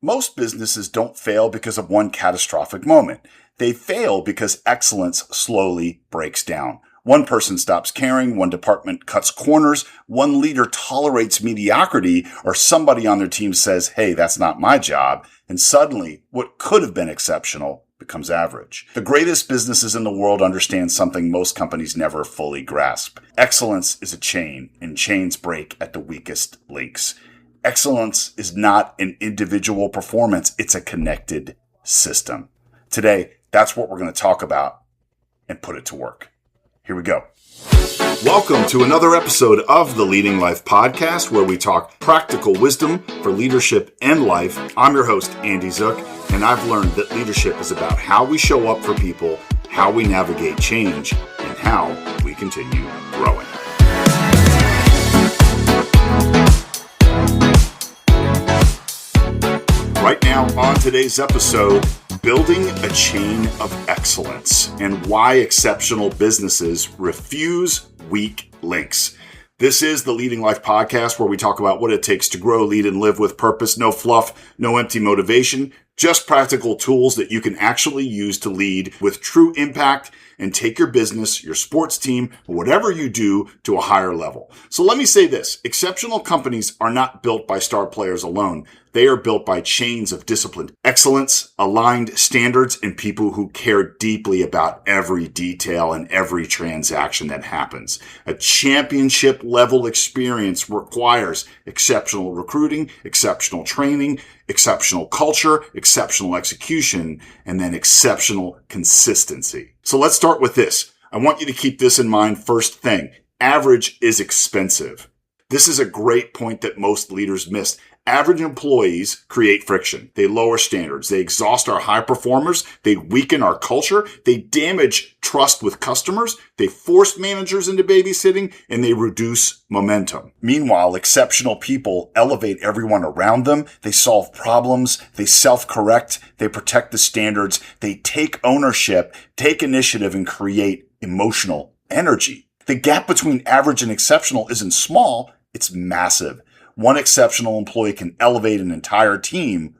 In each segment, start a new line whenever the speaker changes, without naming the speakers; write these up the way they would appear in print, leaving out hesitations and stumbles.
Most businesses don't fail because of one catastrophic moment. They fail because excellence slowly breaks down. One person stops caring, one department cuts corners, one leader tolerates mediocrity, or somebody on their team says, hey, that's not my job, and suddenly what could have been exceptional becomes average. The greatest businesses in the world understand something most companies never fully grasp. Excellence is a chain, and chains break at the weakest links. Excellence is not an individual performance, it's a connected system. Today, that's what we're going to talk about and put it to work. Here we go. Welcome to another episode of the Leading Life Podcast, where we talk practical wisdom for leadership and life. I'm your host, Andy Zook, and I've learned that leadership is about how we show up for people, how we navigate change, and how we continue growing. Right now, on today's episode, building a chain of excellence and why exceptional businesses refuse weak links. This is the Leading Life Podcast, where we talk about what it takes to grow, lead, and live with purpose. No fluff, no empty motivation, just practical tools that you can actually use to lead with true impact and take your business, your sports team, whatever you do to a higher level. So let me say this. Exceptional companies are not built by star players alone. They are built by chains of disciplined excellence, aligned standards, and people who care deeply about every detail and every transaction that happens. A championship level experience requires exceptional recruiting, exceptional training, exceptional culture, exceptional execution, and then exceptional consistency. So let's start with this. I want you to keep this in mind first thing. Average is expensive. This is a great point that most leaders miss. Average employees create friction. They lower standards. They exhaust our high performers. They weaken our culture. They damage trust with customers. They force managers into babysitting, and they reduce momentum. Meanwhile, exceptional people elevate everyone around them. They solve problems. They self-correct. They protect the standards. They take ownership, take initiative, and create emotional energy. The gap between average and exceptional isn't small. It's massive. One exceptional employee can elevate an entire team,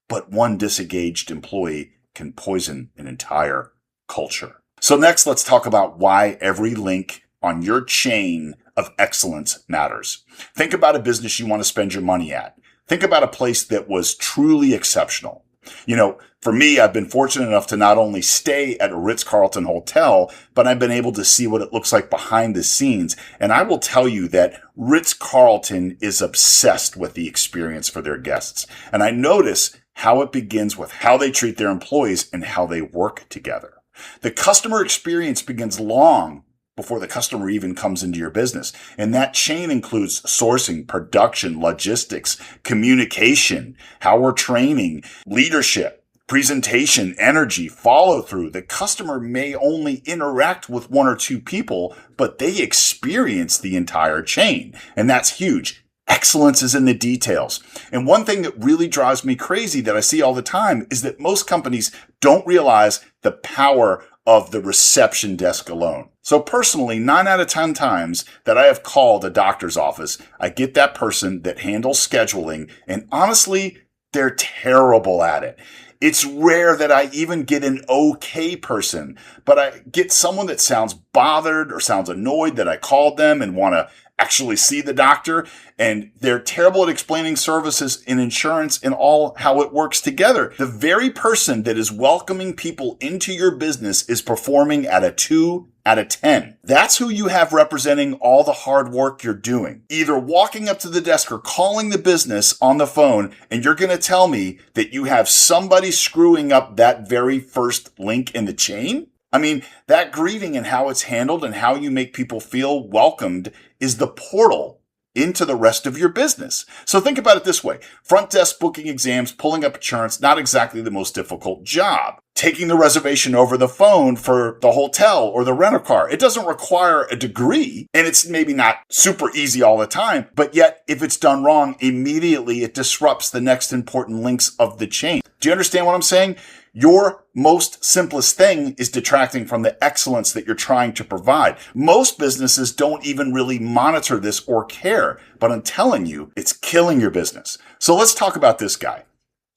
but one disengaged employee can poison an entire culture. So next, let's talk about why every link on your chain of excellence matters. Think about a business you want to spend your money at. Think about a place that was truly exceptional. You know, for me, I've been fortunate enough to not only stay at a Ritz-Carlton hotel, but I've been able to see what it looks like behind the scenes. And I will tell you that Ritz-Carlton is obsessed with the experience for their guests. And I notice how it begins with how they treat their employees and how they work together. The customer experience begins long before the customer even comes into your business. And that chain includes sourcing, production, logistics, communication, how we're training, leadership, presentation, energy, follow through. The customer may only interact with one or two people, but they experience the entire chain. And that's huge. Excellence is in the details. And one thing that really drives me crazy that I see all the time is that most companies don't realize the power of the reception desk alone. So personally, 9 out of 10 times that I have called a doctor's office, I get that person that handles scheduling, and honestly, they're terrible at it. It's rare that I even get an okay person, but I get someone that sounds bothered or sounds annoyed that I called them and want to actually see the doctor, and they're terrible at explaining services and insurance and all how it works together. The very person that is welcoming people into your business is performing at a 2 out of 10. That's who you have representing all the hard work you're doing. Either walking up to the desk or calling the business on the phone, and you're going to tell me that you have somebody screwing up that very first link in the chain? I mean, that greeting and how it's handled and how you make people feel welcomed is the portal into the rest of your business. So think about it this way. Front desk booking exams, pulling up insurance, not exactly the most difficult job. Taking the reservation over the phone for the hotel or the rental car. It doesn't require a degree, and it's maybe not super easy all the time, but yet if it's done wrong, immediately it disrupts the next important links of the chain. Do you understand what I'm saying? Your most simplest thing is detracting from the excellence that you're trying to provide. Most businesses don't even really monitor this or care, but I'm telling you, it's killing your business. So let's talk about this guy.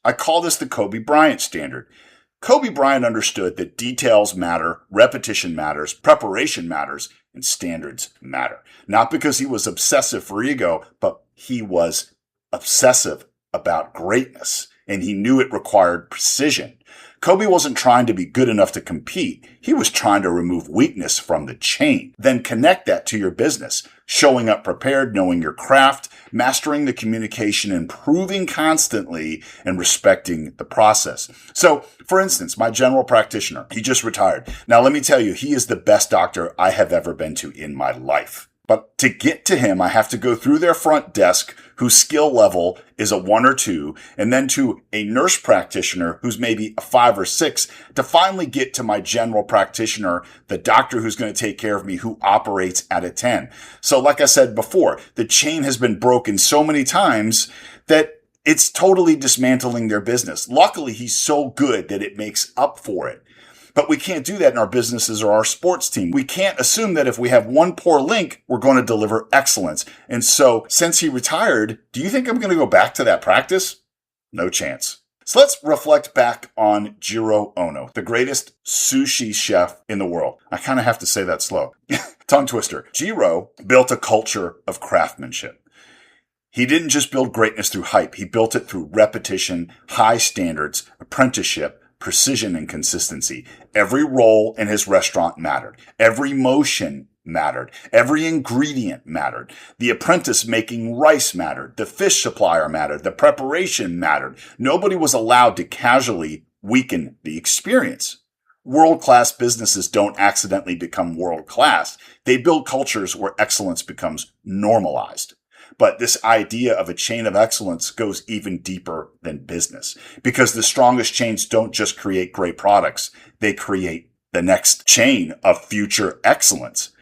I call this the Kobe Bryant standard. Kobe Bryant understood that details matter, repetition matters, preparation matters, and standards matter. Not because he was obsessive for ego, but he was obsessive about greatness, and he knew it required precision. Kobe wasn't trying to be good enough to compete. He was trying to remove weakness from the chain. Then connect that to your business. Showing up prepared, knowing your craft, mastering the communication, improving constantly, and respecting the process. So, for instance, my general practitioner, he just retired. Now, let me tell you, he is the best doctor I have ever been to in my life. But to get to him, I have to go through their front desk, whose skill level is a 1 or 2, and then to a nurse practitioner who's maybe a 5 or 6, to finally get to my general practitioner, the doctor who's going to take care of me, who operates at a 10. So like I said before, the chain has been broken so many times that it's totally dismantling their business. Luckily, he's so good that it makes up for it. But we can't do that in our businesses or our sports team. We can't assume that if we have one poor link, we're going to deliver excellence. And so since he retired, do you think I'm going to go back to that practice? No chance. So let's reflect back on Jiro Ono, the greatest sushi chef in the world. I kind of have to say that slow. Tongue twister. Jiro built a culture of craftsmanship. He didn't just build greatness through hype. He built it through repetition, high standards, apprenticeship, precision, and consistency. Every roll in his restaurant mattered. Every motion mattered. Every ingredient mattered. The apprentice making rice mattered. The fish supplier mattered. The preparation mattered. Nobody was allowed to casually weaken the experience. World-class businesses don't accidentally become world-class. They build cultures where excellence becomes normalized. But this idea of a chain of excellence goes even deeper than business, because the strongest chains don't just create great products. They create the next chain of future excellence.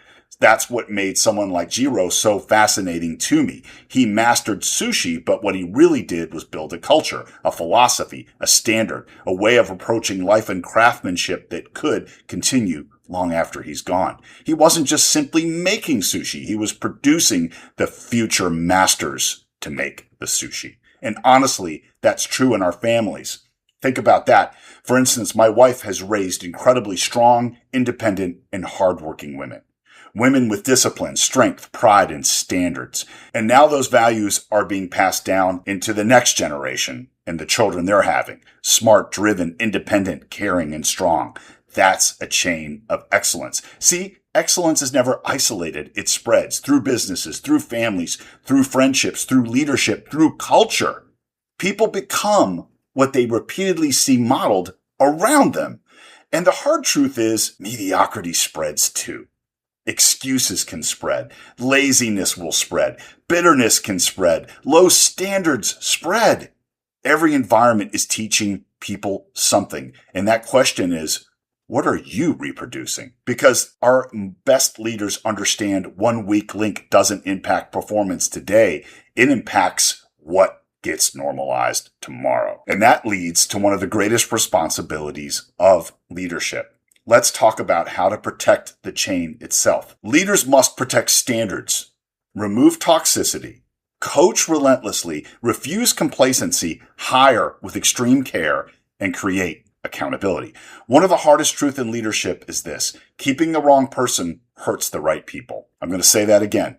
That's what made someone like Jiro so fascinating to me. He mastered sushi, but what he really did was build a culture, a philosophy, a standard, a way of approaching life and craftsmanship that could continue long after he's gone. He wasn't just simply making sushi. He was producing the future masters to make the sushi. And honestly, that's true in our families. Think about that. For instance, my wife has raised incredibly strong, independent, and hardworking women. Women with discipline, strength, pride, and standards. And now those values are being passed down into the next generation and the children they're having. Smart, driven, independent, caring, and strong. That's a chain of excellence. See, excellence is never isolated. It spreads through businesses, through families, through friendships, through leadership, through culture. People become what they repeatedly see modeled around them. And the hard truth is, mediocrity spreads too. Excuses can spread. Laziness will spread. Bitterness can spread. Low standards spread. Every environment is teaching people something. And that question is, what are you reproducing? Because our best leaders understand one weak link doesn't impact performance today. It impacts what gets normalized tomorrow. And that leads to one of the greatest responsibilities of leadership. Let's talk about how to protect the chain itself. Leaders must protect standards, remove toxicity, coach relentlessly, refuse complacency, hire with extreme care, and create accountability. One of the hardest truths in leadership is this: keeping the wrong person hurts the right people. I'm going to say that again.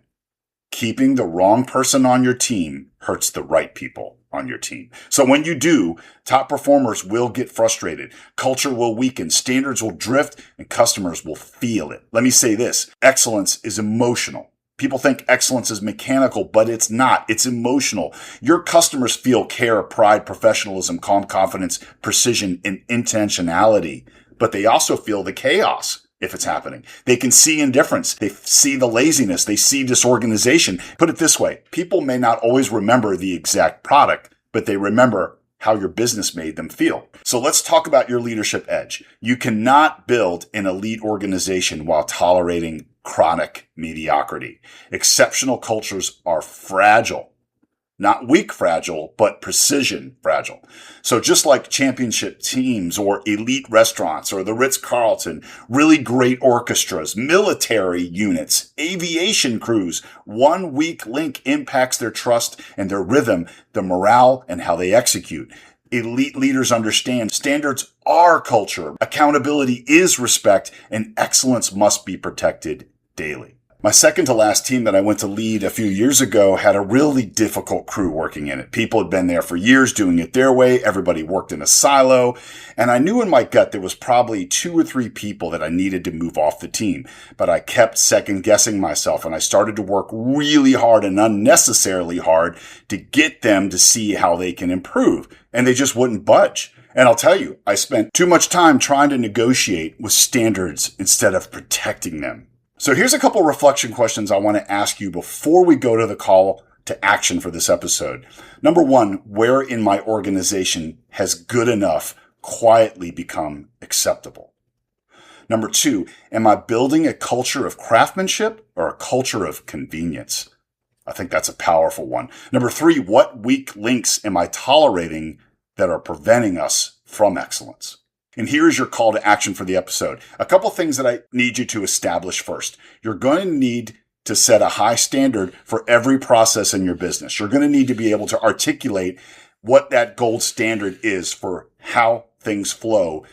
Keeping the wrong person on your team hurts the right people on your team. So when you do, top performers will get frustrated. Culture will weaken. Standards will drift and customers will feel it. Let me say this. Excellence is emotional. People think excellence is mechanical, but it's not. It's emotional. Your customers feel care, pride, professionalism, calm confidence, precision, and intentionality. But they also feel the chaos if it's happening. They can see indifference. They see the laziness. They see disorganization. Put it this way. People may not always remember the exact product, but they remember how your business made them feel. So let's talk about your leadership edge. You cannot build an elite organization while tolerating chronic mediocrity. Exceptional cultures are fragile. Not weak fragile, but precision fragile. So just like championship teams or elite restaurants or the Ritz-Carlton, really great orchestras, military units, aviation crews, one weak link impacts their trust and their rhythm, their morale, and how they execute. Elite leaders understand standards are culture, accountability is respect, and excellence must be protected daily. My second to last team that I went to lead a few years ago had a really difficult crew working in it. People had been there for years doing it their way. Everybody worked in a silo. And I knew in my gut there was probably 2 or 3 people that I needed to move off the team. But I kept second guessing myself, and I started to work really hard and unnecessarily hard to get them to see how they can improve. And they just wouldn't budge. And I'll tell you, I spent too much time trying to negotiate with standards instead of protecting them. So here's a couple reflection questions I want to ask you before we go to the call to action for this episode. Number 1, where in my organization has good enough quietly become acceptable? Number 2, am I building a culture of craftsmanship or a culture of convenience? I think that's a powerful one. Number 3, what weak links am I tolerating that are preventing us from excellence? And here's your call to action for the episode. A couple things that I need you to establish first. You're going to need to set a high standard for every process in your business. You're going to need to be able to articulate what that gold standard is for how things flow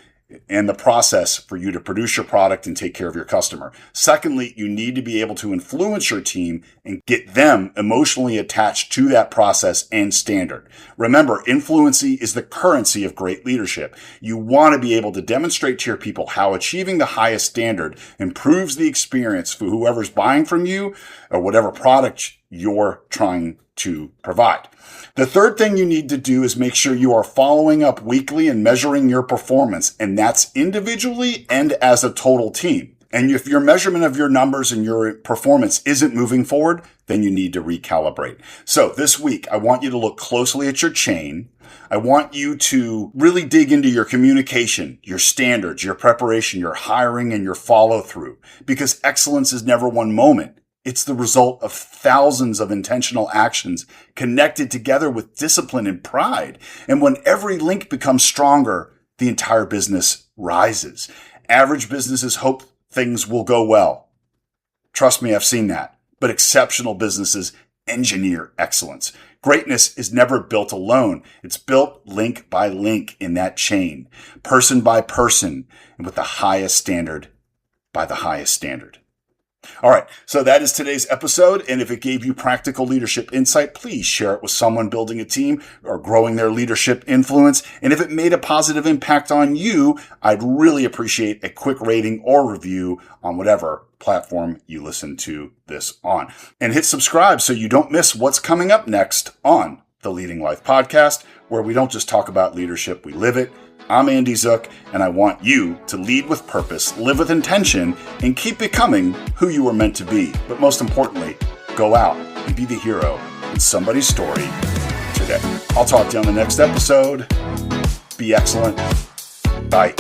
and the process for you to produce your product and take care of your customer. Secondly, you need to be able to influence your team and get them emotionally attached to that process and standard. Remember, influency is the currency of great leadership. You want to be able to demonstrate to your people how achieving the highest standard improves the experience for whoever's buying from you or whatever product you're trying to provide. The third thing you need to do is make sure you are following up weekly and measuring your performance, and that's individually and as a total team. And if your measurement of your numbers and your performance isn't moving forward, then you need to recalibrate. So this week, I want you to look closely at your chain. I want you to really dig into your communication, your standards, your preparation, your hiring, and your follow through, because excellence is never one moment. It's the result of thousands of intentional actions connected together with discipline and pride. And when every link becomes stronger, the entire business rises. Average businesses hope things will go well. Trust me, I've seen that. But exceptional businesses engineer excellence. Greatness is never built alone. It's built link by link in that chain, person by person, and with the highest standard by the highest standard. All right, so that is today's episode, and if it gave you practical leadership insight, please share it with someone building a team or growing their leadership influence. And if it made a positive impact on you, I'd really appreciate a quick rating or review on whatever platform you listen to this on. And hit subscribe so you don't miss what's coming up next on the Leading Life Podcast, where we don't just talk about leadership, we live it. I'm Andy Zook, and I want you to lead with purpose, live with intention, and keep becoming who you were meant to be. But most importantly, go out and be the hero in somebody's story today. I'll talk to you on the next episode. Be excellent. Bye.